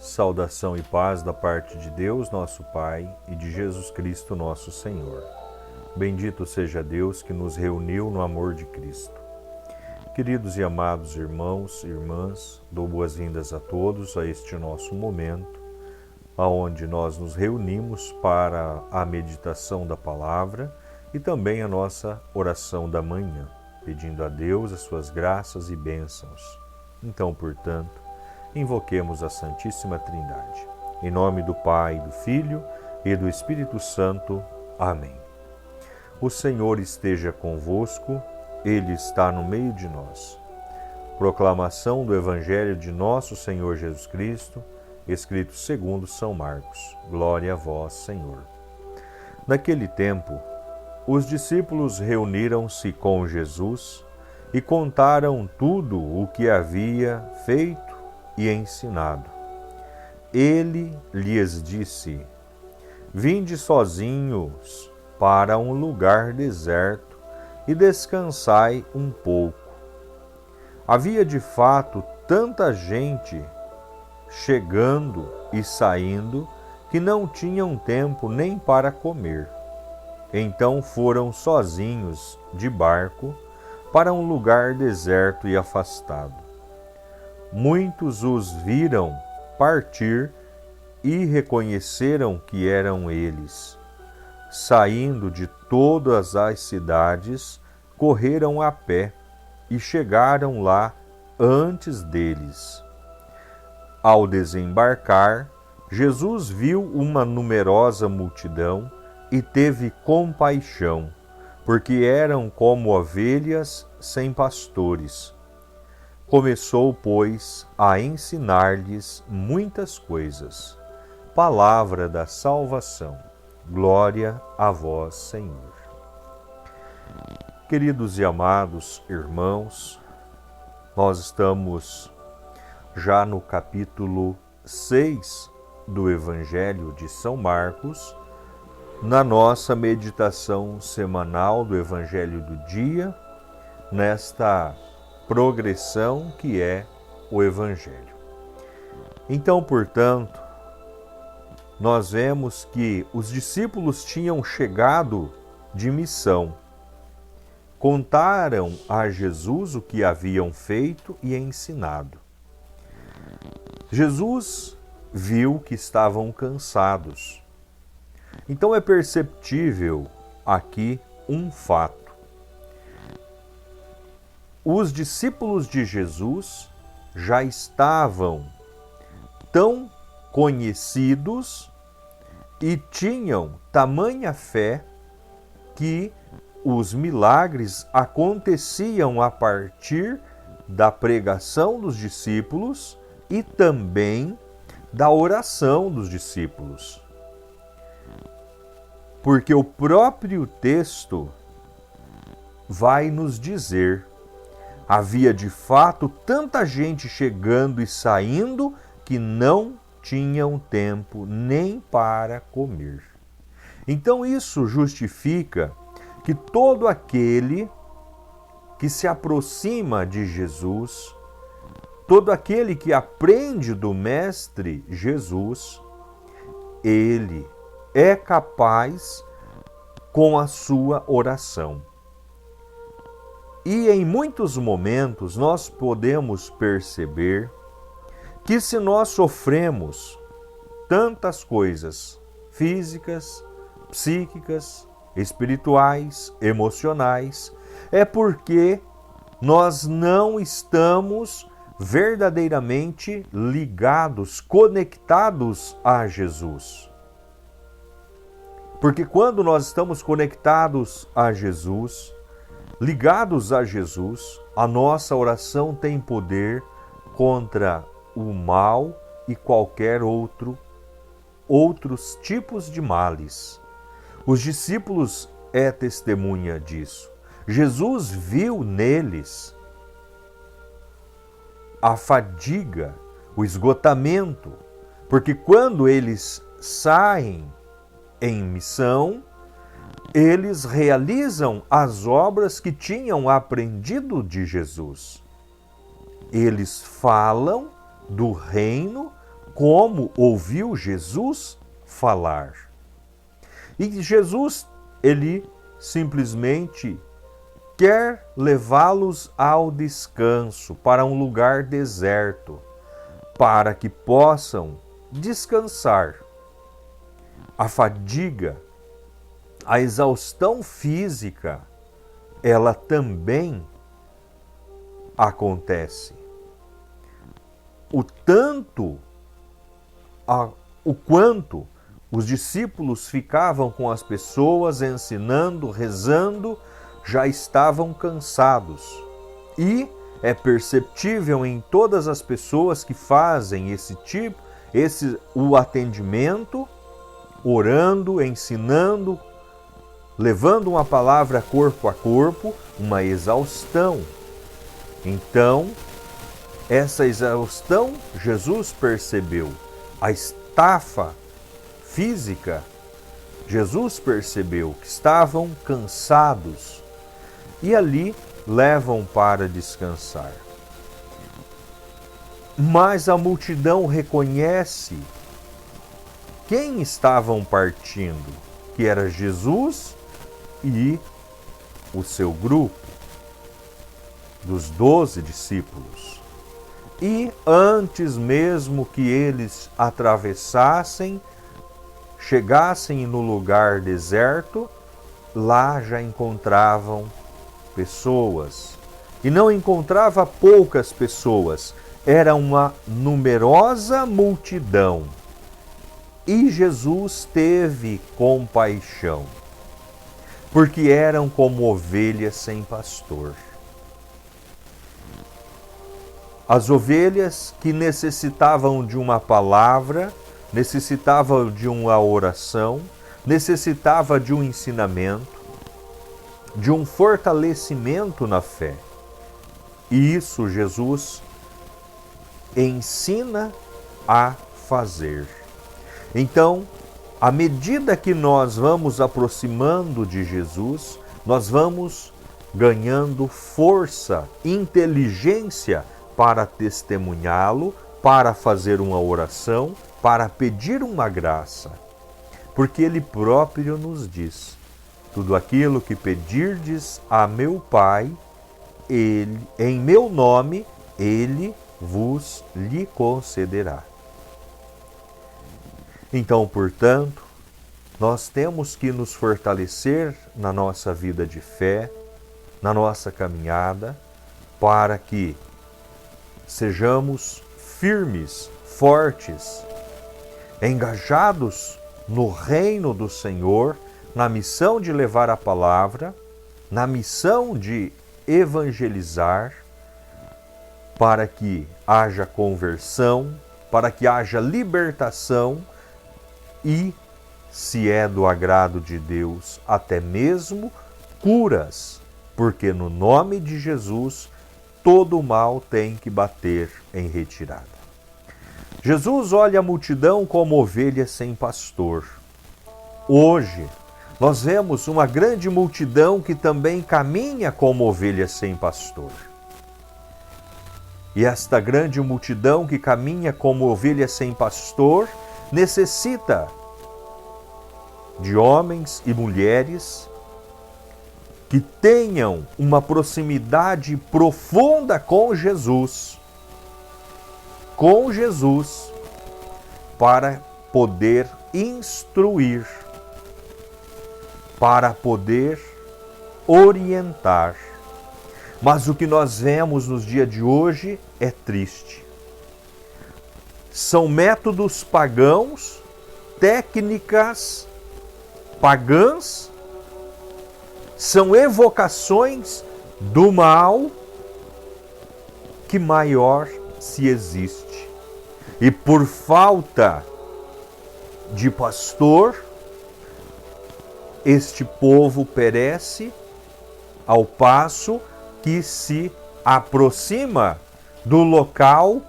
Saudação e paz da parte de Deus, nosso Pai, e de Jesus Cristo, nosso Senhor. Bendito seja Deus que nos reuniu no amor de Cristo. Queridos e amados irmãos e irmãs, dou boas-vindas a todos a este nosso momento, onde nós nos reunimos para a meditação da palavra e também a nossa oração da manhã, pedindo a Deus as suas graças e bênçãos. Então, portanto, invoquemos a Santíssima Trindade. Em nome do Pai, do Filho e do Espírito Santo. Amém. O Senhor esteja convosco, Ele está no meio de nós. Proclamação do Evangelho de nosso Senhor Jesus Cristo, escrito segundo São Marcos. Glória a vós, Senhor. Naquele tempo, os discípulos reuniram-se com Jesus e contaram tudo o que havia feito e ensinado. Ele lhes disse: Vinde sozinhos para um lugar deserto e descansai um pouco. Havia de fato tanta gente chegando e saindo que não tinham tempo nem para comer. Então foram sozinhos de barco para um lugar deserto e afastado. Muitos os viram partir e reconheceram que eram eles. Saindo de todas as cidades, correram a pé e chegaram lá antes deles. Ao desembarcar, Jesus viu uma numerosa multidão e teve compaixão, porque eram como ovelhas sem pastores. Começou, pois, a ensinar-lhes muitas coisas. Palavra da salvação. Glória a vós, Senhor. Queridos e amados irmãos, nós estamos já no capítulo 6 do Evangelho de São Marcos, na nossa meditação semanal do Evangelho do dia, nesta progressão que é o Evangelho. Então, portanto, nós vemos que os discípulos tinham chegado de missão, contaram a Jesus o que haviam feito e ensinado. Jesus viu que estavam cansados. Então é perceptível aqui um fato. Os discípulos de Jesus já estavam tão conhecidos e tinham tamanha fé que os milagres aconteciam a partir da pregação dos discípulos e também da oração dos discípulos. Porque o próprio texto vai nos dizer: havia de fato tanta gente chegando e saindo que não tinham tempo nem para comer. Então isso justifica que todo aquele que se aproxima de Jesus, todo aquele que aprende do Mestre Jesus, ele é capaz com a sua oração. E em muitos momentos nós podemos perceber que se nós sofremos tantas coisas físicas, psíquicas, espirituais, emocionais, é porque nós não estamos verdadeiramente ligados, conectados a Jesus. Porque quando nós estamos conectados a Jesus, ligados a Jesus, a nossa oração tem poder contra o mal e qualquer outros tipos de males. Os discípulos é testemunha disso. Jesus viu neles a fadiga, o esgotamento, porque quando eles saem em missão, eles realizam as obras que tinham aprendido de Jesus. Eles falam do reino como ouviu Jesus falar. E Jesus, ele simplesmente quer levá-los ao descanso, para um lugar deserto, para que possam descansar. A fadiga, a exaustão física, ela também acontece. O quanto os discípulos ficavam com as pessoas, ensinando, rezando, já estavam cansados. E é perceptível em todas as pessoas que fazem o atendimento, orando, ensinando, levando uma palavra corpo a corpo, uma exaustão. Então, essa exaustão Jesus percebeu. A estafa física, Jesus percebeu que estavam cansados e ali levam para descansar. Mas a multidão reconhece quem estavam partindo, que era Jesus e o seu grupo, dos 12 discípulos. E antes mesmo que eles atravessassem, chegassem no lugar deserto, lá já encontravam pessoas. E não encontrava poucas pessoas, era uma numerosa multidão. E Jesus teve compaixão, porque eram como ovelhas sem pastor. As ovelhas que necessitavam de uma palavra, necessitavam de uma oração, necessitavam de um ensinamento, de um fortalecimento na fé. E isso Jesus ensina a fazer. Então, à medida que nós vamos aproximando de Jesus, nós vamos ganhando força, inteligência para testemunhá-lo, para fazer uma oração, para pedir uma graça. Porque Ele próprio nos diz: tudo aquilo que pedirdes a meu Pai, em meu nome, Ele vos lhe concederá. Então, portanto, nós temos que nos fortalecer na nossa vida de fé, na nossa caminhada, para que sejamos firmes, fortes, engajados no reino do Senhor, na missão de levar a palavra, na missão de evangelizar, para que haja conversão, para que haja libertação e, se é do agrado de Deus, até mesmo curas, porque no nome de Jesus todo o mal tem que bater em retirada. Jesus olha a multidão como ovelha sem pastor. Hoje, nós vemos uma grande multidão que também caminha como ovelha sem pastor. E esta grande multidão que caminha como ovelha sem pastor necessita de homens e mulheres que tenham uma proximidade profunda com Jesus, para poder instruir, para poder orientar. Mas o que nós vemos nos dias de hoje é triste. São métodos pagãos, técnicas pagãs, são evocações do mal que maior se existe. E por falta de pastor, este povo perece, ao passo que se aproxima do local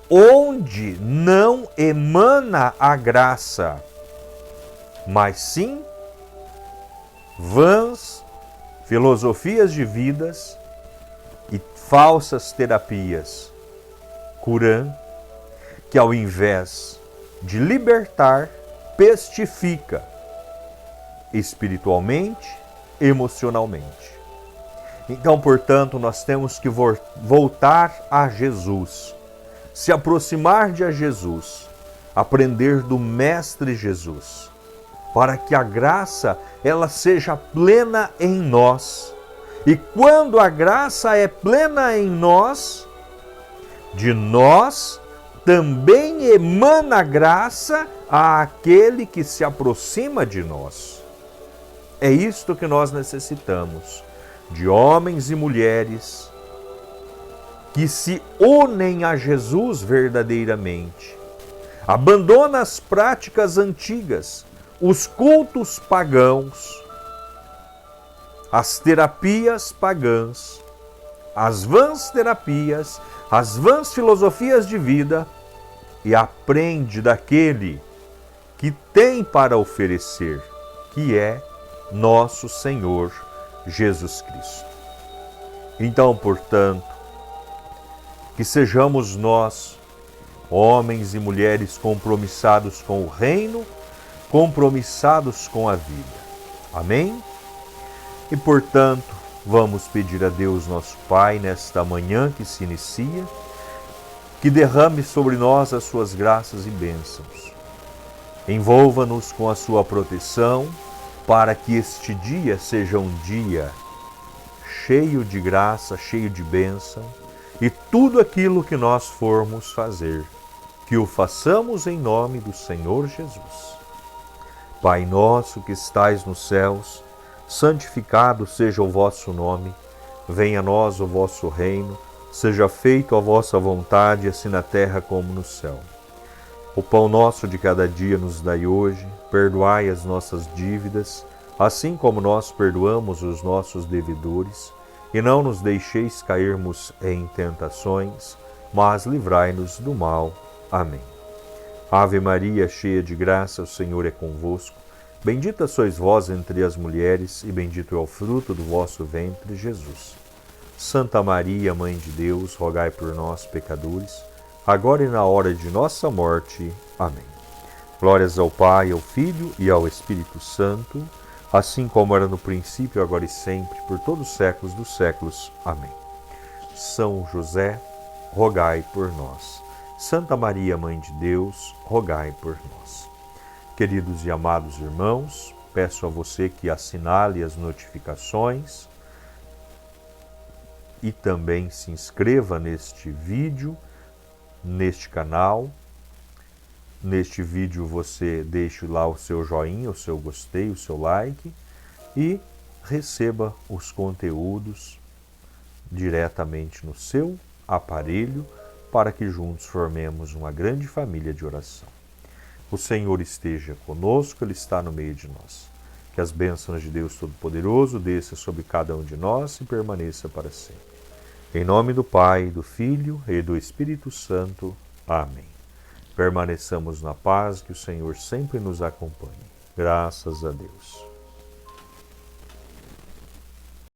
onde não emana a graça, mas sim vãs filosofias de vidas e falsas terapias, que ao invés de libertar, pestifica espiritualmente, emocionalmente. Então, portanto, nós temos que voltar a Jesus, se aproximar de Jesus, aprender do Mestre Jesus, para que a graça ela seja plena em nós. E quando a graça é plena em nós, de nós também emana graça àquele que se aproxima de nós. É isto que nós necessitamos, de homens e mulheres que se unem a Jesus verdadeiramente. Abandona as práticas antigas, os cultos pagãos, as terapias pagãs, as vãs terapias, as vãs filosofias de vida e aprende daquele que tem para oferecer, que é nosso Senhor Jesus Cristo. Então, portanto, que sejamos nós, homens e mulheres compromissados com o reino, compromissados com a vida. Amém? E, portanto, vamos pedir a Deus, nosso Pai, nesta manhã que se inicia, que derrame sobre nós as suas graças e bênçãos. Envolva-nos com a sua proteção, para que este dia seja um dia cheio de graça, cheio de bênção, e tudo aquilo que nós formos fazer, que o façamos em nome do Senhor Jesus. Pai nosso que estais nos céus, santificado seja o vosso nome, venha a nós o vosso reino, seja feita a vossa vontade, assim na terra como no céu. O pão nosso de cada dia nos dai hoje, perdoai as nossas dívidas, assim como nós perdoamos os nossos devedores, e não nos deixeis cairmos em tentações, mas livrai-nos do mal. Amém. Ave Maria, cheia de graça, o Senhor é convosco. Bendita sois vós entre as mulheres, e bendito é o fruto do vosso ventre, Jesus. Santa Maria, Mãe de Deus, rogai por nós, pecadores, agora e na hora de nossa morte. Amém. Glórias ao Pai, ao Filho e ao Espírito Santo, assim como era no princípio, agora e sempre, por todos os séculos dos séculos. Amém. São José, rogai por nós. Santa Maria, Mãe de Deus, rogai por nós. Queridos e amados irmãos, peço a você que assinale as notificações e também se inscreva neste vídeo, neste canal. Neste vídeo você deixe lá o seu joinha, o seu gostei, o seu like e receba os conteúdos diretamente no seu aparelho para que juntos formemos uma grande família de oração. O Senhor esteja conosco, Ele está no meio de nós. Que as bênçãos de Deus Todo-Poderoso desça sobre cada um de nós e permaneça para sempre. Em nome do Pai, do Filho e do Espírito Santo. Amém. Permaneçamos na paz, que o Senhor sempre nos acompanhe. Graças a Deus.